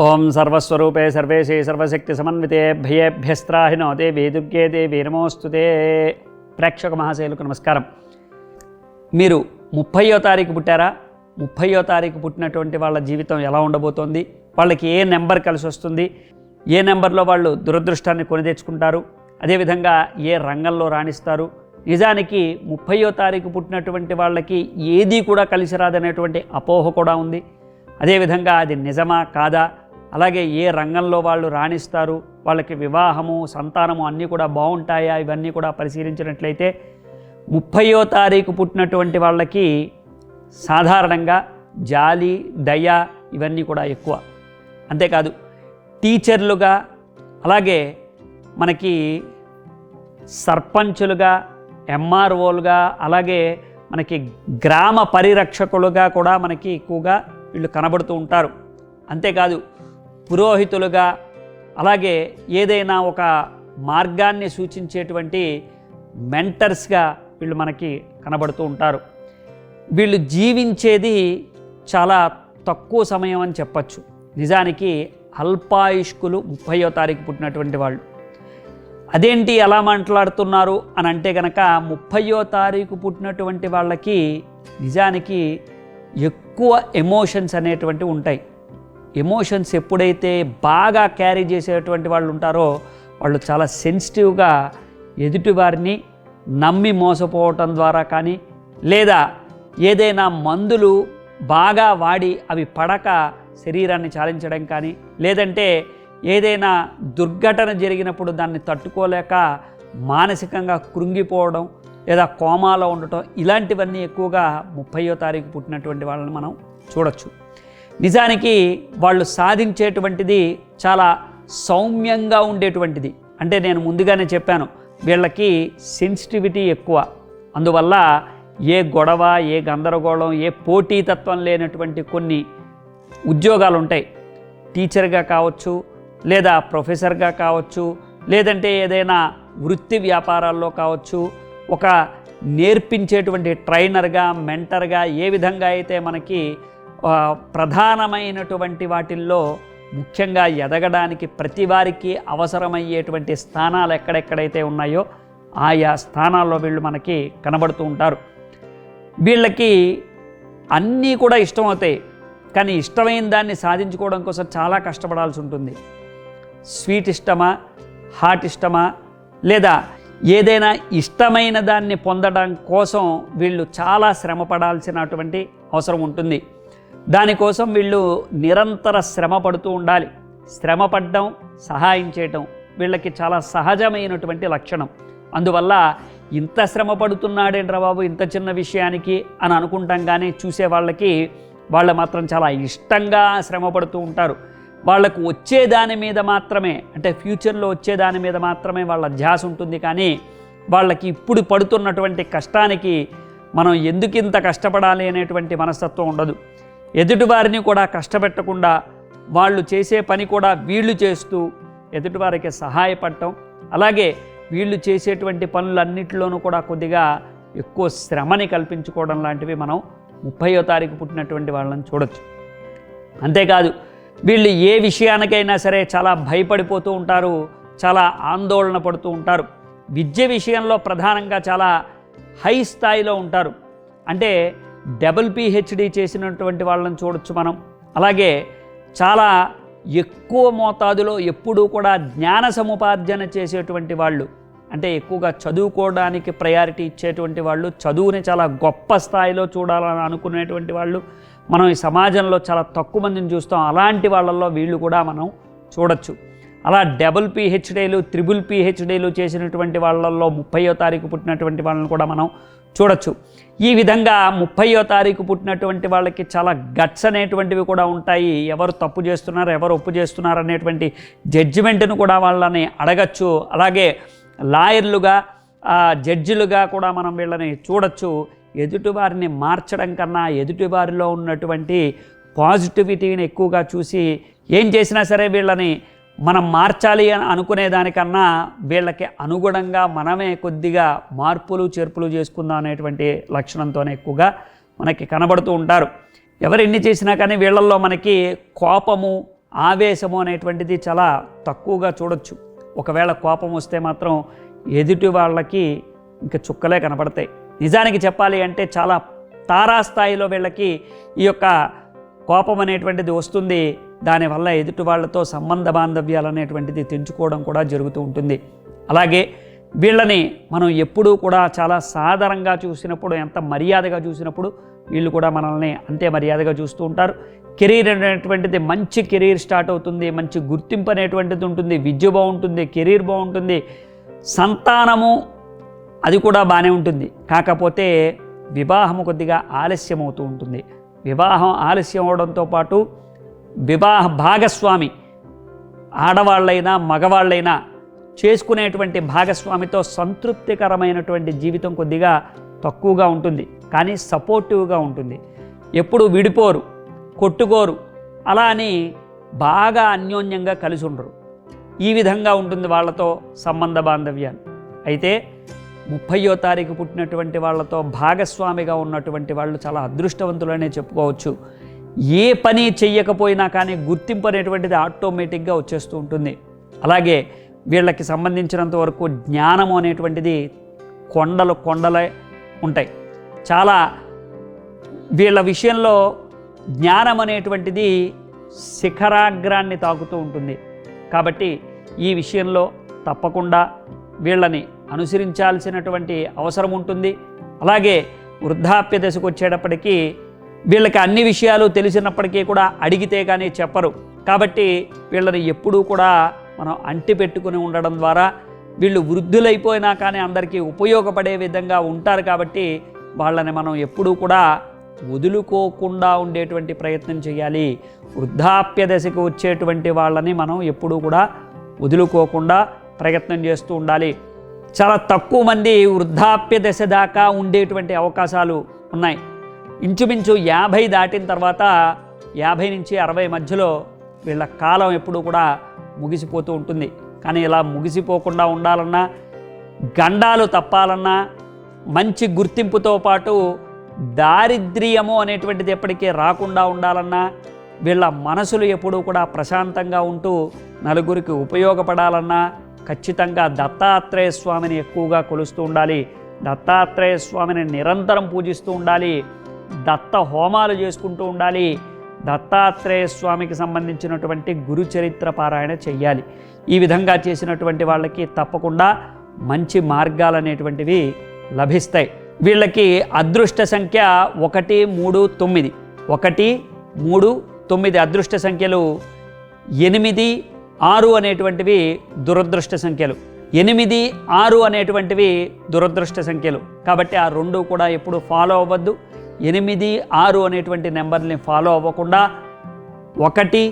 ఓం సర్వస్వరూపే సర్వేశే సర్వశక్తి సమన్వితే భయేభ్యస్త్రాహినో దేవి దుర్గే దేవి నమోస్తుతే. ప్రేక్షక మహాశయులకు నమస్కారం. మీరు 30వ తారీఖు పుట్టారా? 30వ తారీఖు పుట్టినటువంటి వాళ్ళ జీవితం ఎలా ఉండబోతోంది? వాళ్ళకి ఏ నెంబర్ కలిసి వస్తుంది? ఏ నెంబర్లో వాళ్ళు దురదృష్టాన్ని కొని తెచ్చుకుంటారు? అదేవిధంగా ఏ రంగంలో రాణిస్తారు? నిజానికి 30వ తారీఖు పుట్టినటువంటి వాళ్ళకి ఏదీ కూడా కలిసి రాదనేటువంటి అపోహ కూడా ఉంది. అదేవిధంగా అది నిజమా కాదా, అలాగే ఏ రంగంలో వాళ్ళు రాణిస్తారు, వాళ్ళకి వివాహము సంతానము అన్నీ కూడా బాగుంటాయా, ఇవన్నీ కూడా పరిశీలించినట్లయితే 30వ తారీఖు పుట్టినటువంటి వాళ్ళకి సాధారణంగా జాలి దయ ఇవన్నీ కూడా ఎక్కువ. అంతేకాదు టీచర్లుగా, అలాగే మనకి సర్పంచులుగా, ఎంఆర్ఓలుగా, అలాగే మనకి గ్రామ పరిరక్షకులుగా కూడా మనకి ఎక్కువగా వీళ్ళు కనబడుతూ ఉంటారు. అంతేకాదు పురోహితులుగా, అలాగే ఏదైనా ఒక మార్గాన్ని సూచించేటువంటి మెంటర్స్గా వీళ్ళు మనకి కనబడుతూ ఉంటారు. వీళ్ళు జీవించేది చాలా తక్కువ సమయం అని చెప్పచ్చు. నిజానికి అల్పాయుష్కులు 30వ తారీఖు పుట్టినటువంటి వాళ్ళు. అదేంటి ఎలా మాట్లాడుతున్నారు అని అంటే కనుక 30వ తారీఖు పుట్టినటువంటి వాళ్ళకి నిజానికి ఎక్కువ ఎమోషన్స్ అనేటువంటివి ఉంటాయి. ఎమోషన్స్ ఎప్పుడైతే బాగా క్యారీ చేసేటువంటి వాళ్ళు ఉంటారో వాళ్ళు చాలా సెన్సిటివ్గా ఎదుటివారిని నమ్మి మోసపోవటం ద్వారా కానీ, లేదా ఏదైనా మందులు బాగా వాడి అవి పడక శరీరాన్ని చాలించడం కానీ, లేదంటే ఏదైనా దుర్ఘటన జరిగినప్పుడు దాన్ని తట్టుకోలేక మానసికంగా కృంగిపోవడం, లేదా కోమాలో ఉండటం, ఇలాంటివన్నీ ఎక్కువగా 30వ తారీఖు పుట్టినటువంటి వాళ్ళని మనం చూడొచ్చు. నిజానికి వాళ్ళు సాధించేటువంటిది చాలా సౌమ్యంగా ఉండేటువంటిది. అంటే నేను ముందుగానే చెప్పాను, వీళ్ళకి సెన్సిటివిటీ ఎక్కువ. అందువల్ల ఏ గొడవ, ఏ గందరగోళం, ఏ పోటీతత్వం లేనటువంటి కొన్ని ఉద్యోగాలు ఉంటాయి. టీచర్గా కావచ్చు, లేదా ప్రొఫెసర్గా కావచ్చు, లేదంటే ఏదైనా వృత్తి వ్యాపారాల్లో కావచ్చు, ఒక నేర్పించేటువంటి ట్రైనర్గా, మెంటర్గా, ఏ విధంగా అయితే మనకి ప్రధానమైనటువంటి వాటిల్లో ముఖ్యంగా ఎదగడానికి ప్రతి వారికి అవసరమయ్యేటువంటి స్థానాలు ఎక్కడెక్కడైతే ఉన్నాయో ఆయా స్థానాల్లో వీళ్ళు మనకి కనబడుతూ ఉంటారు. వీళ్ళకి అన్నీ కూడా ఇష్టమవుతాయి, కానీ ఇష్టమైన దాన్ని సాధించుకోవడం కోసం చాలా కష్టపడాల్సి ఉంటుంది. స్వీట్ ఇష్టమా, హాట్ ఇష్టమా, లేదా ఏదైనా ఇష్టమైన దాన్ని పొందడం కోసం వీళ్ళు చాలా శ్రమ పడాల్సినటువంటి అవసరం ఉంటుంది. దానికోసం వీళ్ళు నిరంతర శ్రమ పడుతూ ఉండాలి. శ్రమ పడడం, సహాయం చేయటం వీళ్ళకి చాలా సహజమైనటువంటి లక్షణం. అందువల్ల ఇంత శ్రమ పడుతున్నాడేంట్రా బాబు ఇంత చిన్న విషయానికి అని అనుకుంటాం, కానీ చూసే వాళ్ళకి వాళ్ళు మాత్రం చాలా ఇష్టంగా శ్రమ పడుతూ ఉంటారు. వాళ్లకు వచ్చేదాని మీద మాత్రమే, అంటే ఫ్యూచర్లో వచ్చేదాని మీద మాత్రమే వాళ్ళ ధ్యాస ఉంటుంది. కానీ వాళ్ళకి ఇప్పుడు పడుతున్నటువంటి కష్టానికి మనం ఎందుకింత కష్టపడాలి అనేటువంటి మనస్తత్వం ఉండదు. ఎదుటివారిని కూడా కష్టపెట్టకుండా వాళ్ళు చేసే పని కూడా వీళ్ళు చేస్తూ ఎదుటివారికి సహాయపడటం, అలాగే వీళ్ళు చేసేటువంటి పనులన్నిటిలోనూ కూడా కొద్దిగా ఎక్కువ శ్రమని కల్పించుకోవడం లాంటివి మనం 30వ తారీఖు పుట్టినటువంటి వాళ్ళని చూడొచ్చు. అంతేకాదు వీళ్ళు ఏ విషయానికైనా సరే చాలా భయపడిపోతూ ఉంటారు, చాలా ఆందోళన పడుతూ ఉంటారు. విద్య విషయంలో ప్రధానంగా చాలా హై స్థాయిలో ఉంటారు. అంటే డబుల్ PhD చేసినటువంటి వాళ్ళని చూడొచ్చు మనం. అలాగే చాలా ఎక్కువ మోతాదులో ఎప్పుడూ కూడా జ్ఞాన సముపార్జన చేసేటువంటి వాళ్ళు, అంటే ఎక్కువగా చదువుకోవడానికి ప్రయారిటీ ఇచ్చేటువంటి వాళ్ళు, చదువుని చాలా గొప్ప స్థాయిలో చూడాలని అనుకునేటువంటి వాళ్ళు మనం ఈ సమాజంలో చాలా తక్కువ మందిని చూస్తాం. అలాంటి వాళ్ళల్లో వీళ్ళు కూడా మనం చూడొచ్చు. అలా డబుల్ PhDలు, త్రిబుల్ PhDలు చేసినటువంటి వాళ్ళల్లో 30వ తారీఖు పుట్టినటువంటి వాళ్ళని కూడా మనం చూడొచ్చు. ఈ విధంగా 30వ తారీఖు పుట్టినటువంటి వాళ్ళకి చాలా గట్స్ అనేటువంటివి కూడా ఉంటాయి. ఎవరు తప్పు చేస్తున్నారు, ఎవరు ఒప్పు చేస్తున్నారు అనేటువంటి జడ్జిమెంట్ను కూడా వాళ్ళని అడగచ్చు. అలాగే లాయర్లుగా, జడ్జిలుగా కూడా మనం వీళ్ళని చూడొచ్చు. ఎదుటివారిని మార్చడం కన్నా ఎదుటివారిలో ఉన్నటువంటి పాజిటివిటీని ఎక్కువగా చూసి ఏం చేసినా సరే వీళ్ళని మనం మార్చాలి అని అనుకునే దానికన్నా వీళ్ళకి అనుగుణంగా మనమే కొద్దిగా మార్పులు చేర్పులు చేసుకుందాం అనేటువంటి లక్షణంతోనే ఎక్కువగా మనకి కనబడుతూ ఉంటారు. ఎవరు ఎన్ని చేసినా కానీ వీళ్ళల్లో మనకి కోపము, ఆవేశము అనేటువంటిది చాలా తక్కువగా చూడొచ్చు. ఒకవేళ కోపం వస్తే మాత్రం ఎదుటి వాళ్ళకి ఇంకా చుక్కలే కనపడతాయి. నిజానికి చెప్పాలి అంటే చాలా తారాస్థాయిలో వీళ్ళకి ఈ యొక్క కోపం అనేటువంటిది వస్తుంది. దానివల్ల ఎదుటి వాళ్ళతో సంబంధ బాంధవ్యాలు అనేటువంటిది తెంచుకోవడం కూడా జరుగుతూ ఉంటుంది. అలాగే వీళ్ళని మనం ఎప్పుడూ కూడా చాలా సాధారణంగా చూసినప్పుడు, ఎంత మర్యాదగా చూసినప్పుడు వీళ్ళు కూడా మనల్ని అంతే మర్యాదగా చూస్తూ ఉంటారు. కెరీర్ అనేటువంటిది మంచి కెరీర్ స్టార్ట్ అవుతుంది, మంచి గుర్తింపు అనేటువంటిది ఉంటుంది, విద్య బాగుంటుంది, కెరీర్ బాగుంటుంది, సంతానము అది కూడా బాగానే ఉంటుంది. కాకపోతే వివాహము కొద్దిగా ఆలస్యం అవుతూ ఉంటుంది. వివాహం ఆలస్యం అవడంతో పాటు వివాహ భాగస్వామి ఆడవాళ్ళైనా మగవాళ్ళైనా చేసుకునేటువంటి భాగస్వామితో సంతృప్తికరమైనటువంటి జీవితం కొద్దిగా తక్కువగా ఉంటుంది, కానీ సపోర్టివ్గా ఉంటుంది. ఎప్పుడు విడిపోరు, కొట్టుకోరు, అలా అని బాగా అన్యోన్యంగా కలిసి ఉండరు. ఈ విధంగా ఉంటుంది వాళ్ళతో సంబంధ బాంధవ్యాలు. అయితే 30వ తారీఖు పుట్టినటువంటి వాళ్ళతో భాగస్వామిగా ఉన్నటువంటి వాళ్ళు చాలా అదృష్టవంతులనే చెప్పుకోవచ్చు. ఏ పని చెయ్యకపోయినా కానీ గుర్తింపు అనేటువంటిది ఆటోమేటిక్గా వచ్చేస్తూ ఉంటుంది. అలాగే వీళ్ళకి సంబంధించినంత వరకు జ్ఞానము అనేటువంటిది కొండలే ఉంటాయి. చాలా వీళ్ళ విషయంలో జ్ఞానం అనేటువంటిది శిఖరాగ్రాన్ని తాకుతూ ఉంటుంది. కాబట్టి ఈ విషయంలో తప్పకుండా వీళ్ళని అనుసరించాల్సినటువంటి అవసరం ఉంటుంది. అలాగే వృద్ధాప్య దశకు వచ్చేటప్పటికీ వీళ్ళకి అన్ని విషయాలు తెలిసినప్పటికీ కూడా అడిగితే కానీ చెప్పరు. కాబట్టి వీళ్ళని ఎప్పుడూ కూడా మనం అంటి పెట్టుకుని ఉండడం ద్వారా వీళ్ళు వృద్ధులైపోయినా కానీ అందరికీ ఉపయోగపడే విధంగా ఉంటారు. కాబట్టి వాళ్ళని మనం ఎప్పుడూ కూడా వదులుకోకుండా ఉండేటువంటి ప్రయత్నం చేయాలి. వృద్ధాప్య దశకు వచ్చేటువంటి వాళ్ళని మనం ఎప్పుడూ కూడా వదులుకోకుండా ప్రయత్నం చేస్తూ ఉండాలి. చాలా తక్కువ మంది వృద్ధాప్య దశ దాకా ఉండేటువంటి అవకాశాలు ఉన్నాయి. ఇంచుమించు 50 దాటిన తర్వాత 50 నుంచి 60 మధ్యలో వీళ్ళ కాలం ఎప్పుడూ కూడా ముగిసిపోతూ ఉంటుంది. కానీ ఇలా ముగిసిపోకుండా ఉండాలన్నా, గండాలు తప్పాలన్నా, మంచి గుర్తింపుతో పాటు దారిద్ర్యము అనేటువంటిది ఎప్పటికీ రాకుండా ఉండాలన్నా, వీళ్ళ మనసులు ఎప్పుడూ కూడా ప్రశాంతంగా ఉంటూ నలుగురికి ఉపయోగపడాలన్నా ఖచ్చితంగా దత్తాత్రేయ స్వామిని ఎక్కువగా కొలుస్తూ ఉండాలి. దత్తాత్రేయ స్వామిని నిరంతరం పూజిస్తూ ఉండాలి. దత్త హోమాలు చేసుకుంటూ ఉండాలి. దత్తాత్రేయ స్వామికి సంబంధించినటువంటి గురు చరిత్ర పారాయణ చెయ్యాలి. ఈ విధంగా చేసినటువంటి వాళ్ళకి తప్పకుండా మంచి మార్గాలు అనేటువంటివి లభిస్తాయి. వీళ్ళకి అదృష్ట సంఖ్య 1, 3, 9. 1, 3, 9 అదృష్ట సంఖ్యలు. 8, 6 అనేటువంటివి దురదృష్ట సంఖ్యలు. 8, 6 అనేటువంటివి దురదృష్ట సంఖ్యలు. కాబట్టి ఆ రెండు కూడా ఎప్పుడు ఫాలో అవ్వద్దు. 8, 6 అనేటువంటి నెంబర్ని ఫాలో అవ్వకుండా 1,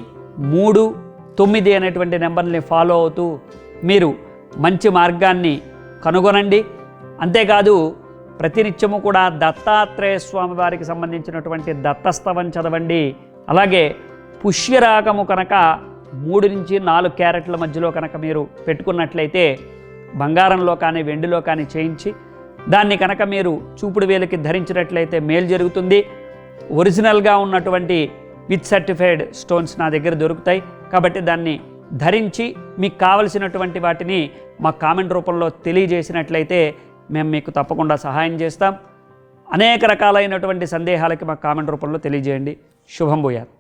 3, 9 అనేటువంటి నెంబర్ని ఫాలో అవుతూ మీరు మంచి మార్గాన్ని కనుగొనండి. అంతేకాదు ప్రతినిత్యము కూడా దత్తాత్రేయ స్వామి వారికి సంబంధించినటువంటి దత్తస్తవం చదవండి. అలాగే పుష్యరాగము కనుక 3 నుంచి 4 క్యారెట్ల మధ్యలో కనుక మీరు పెట్టుకున్నట్లయితే బంగారంలో కానీ వెండిలో కానీ చేయించి దాన్ని కనుక మీరు చూపుడు వేలికి ధరించినట్లయితే మేలు జరుగుతుంది. ఒరిజినల్గా ఉన్నటువంటి విత్ సర్టిఫైడ్ స్టోన్స్ నా దగ్గర దొరుకుతాయి. కాబట్టి దాన్ని ధరించి మీకు కావలసినటువంటి వాటిని మా కామెంట్ రూపంలో తెలియజేసినట్లయితే మేము మీకు తప్పకుండా సహాయం చేస్తాం. అనేక రకాలైనటువంటి సందేహాలకి మా కామెంట్ రూపంలో తెలియజేయండి. శుభం భూయాత్.